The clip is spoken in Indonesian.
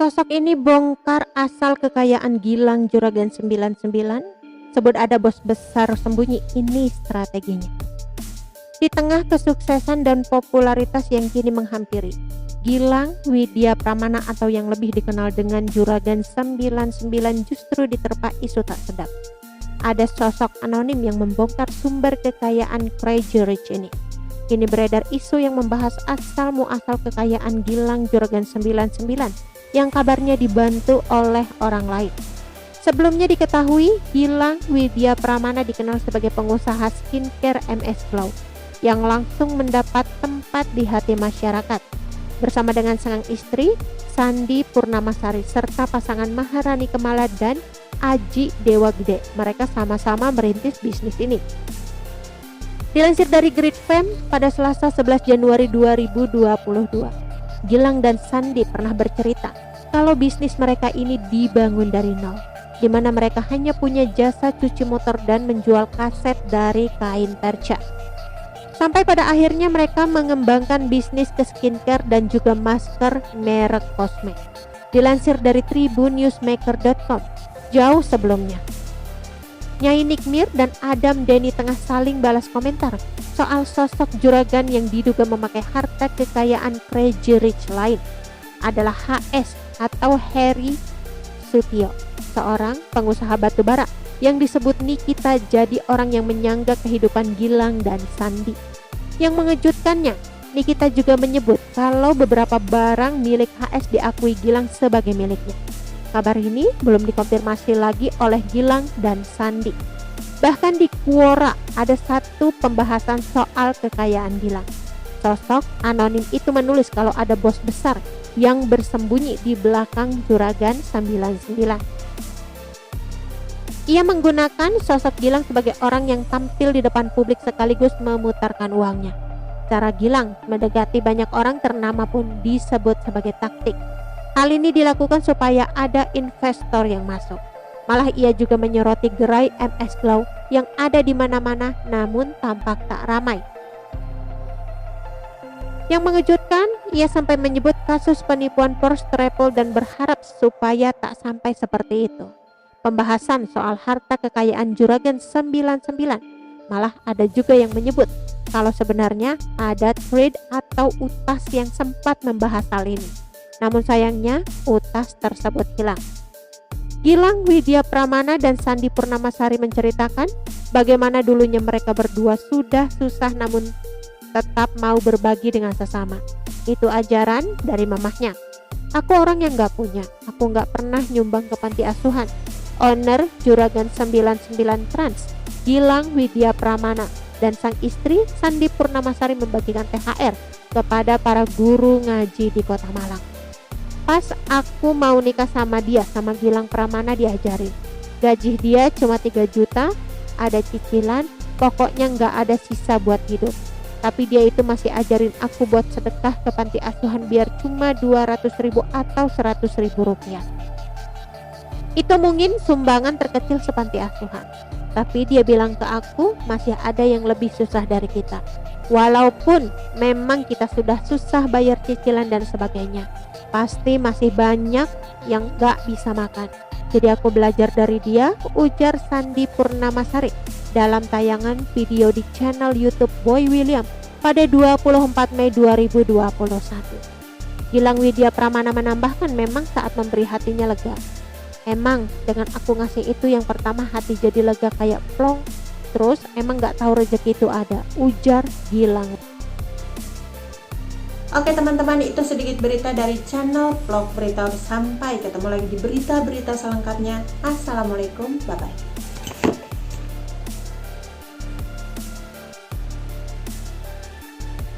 Sosok ini bongkar asal kekayaan Gilang Juragan 99, sebut ada bos besar sembunyi, ini strateginya. Di tengah kesuksesan dan popularitas yang kini menghampiri, Gilang Widya Pramana atau yang lebih dikenal dengan Juragan 99 justru diterpa isu tak sedap. Ada sosok anonim yang membongkar sumber kekayaan Crazy Rich ini. Kini beredar isu yang membahas asal muasal kekayaan Gilang Juragan 99 yang kabarnya dibantu oleh orang lain. Sebelumnya diketahui, Gilang Widya Pramana dikenal sebagai pengusaha skincare MS Glow yang langsung mendapat tempat di hati masyarakat. Bersama dengan sang istri, Sandi Purnamasari, serta pasangan Maharani Kemala dan Aji Dewa Gede, mereka sama-sama merintis bisnis ini. Dilansir dari Grid Fame, pada Selasa 11 Januari 2022, Gilang dan Sandi pernah bercerita kalau bisnis mereka ini dibangun dari nol, di mana mereka hanya punya jasa cuci motor dan menjual kaset dari kain perca. Sampai pada akhirnya mereka mengembangkan bisnis ke skincare dan juga masker merek Cosme. Dilansir dari tribunnewsmaker.com, jauh sebelumnya, Nyai Nikmir dan Adam Denny tengah saling balas komentar soal sosok juragan yang diduga memakai harta kekayaan Crazy Rich lain adalah HS atau Heri Sutio, seorang pengusaha batubara yang disebut Nikita jadi orang yang menyangga kehidupan Gilang dan Sandi. Yang mengejutkannya, Nikita juga menyebut kalau beberapa barang milik HS diakui Gilang sebagai miliknya. Kabar ini belum dikonfirmasi lagi oleh Gilang dan Sandi. Bahkan di Quora ada satu pembahasan soal kekayaan Gilang. Sosok anonim itu menulis kalau ada bos besar yang bersembunyi di belakang Juragan 99. Ia menggunakan sosok Gilang sebagai orang yang tampil di depan publik sekaligus memutarkan uangnya. Cara Gilang mendekati banyak orang ternama pun disebut sebagai taktik. Hal ini dilakukan supaya ada investor yang masuk. Malah ia juga menyoroti gerai MS Glow yang ada di mana-mana namun tampak tak ramai. Yang mengejutkan, ia sampai menyebut kasus penipuan first travel dan berharap supaya tak sampai seperti itu. Pembahasan soal harta kekayaan Juragan 99, malah ada juga yang menyebut kalau sebenarnya ada trade atau utas yang sempat membahas hal ini. Namun sayangnya utas tersebut hilang. Gilang Widya Pramana dan Sandi Purnamasari menceritakan bagaimana dulunya mereka berdua sudah susah namun tetap mau berbagi dengan sesama. Itu ajaran dari mamahnya. Aku orang yang gak punya, aku gak pernah nyumbang ke panti asuhan. Owner Juragan 99 Trans, Gilang Widya Pramana dan sang istri Sandi Purnamasari membagikan THR kepada para guru ngaji di Kota Malang. Pas aku mau nikah sama dia, sama Gilang Pramana diajarin. Gaji dia cuma 3 juta, ada cicilan, pokoknya gak ada sisa buat hidup. Tapi dia itu masih ajarin aku buat sedekah ke panti asuhan biar cuma 200.000 atau 100.000 rupiah. Itu mungkin sumbangan terkecil sepanti asuhan. Tapi dia bilang ke aku masih ada yang lebih susah dari kita. Walaupun memang kita sudah susah bayar cicilan dan sebagainya, pasti masih banyak yang gak bisa makan. Jadi aku belajar dari dia, ujar Sandi Purnamasari dalam tayangan video di channel YouTube Boy William pada 24 Mei 2021. Gilang Widya Pramana menambahkan memang saat memberi hatinya lega. Emang dengan aku ngasih itu yang pertama hati jadi lega kayak plong. Terus emang gak tahu rezeki itu ada, ujar Gilang. Oke teman-teman, itu sedikit berita dari channel Vlog Berita. Sampai ketemu lagi di berita-berita selengkapnya. Assalamualaikum, bye-bye.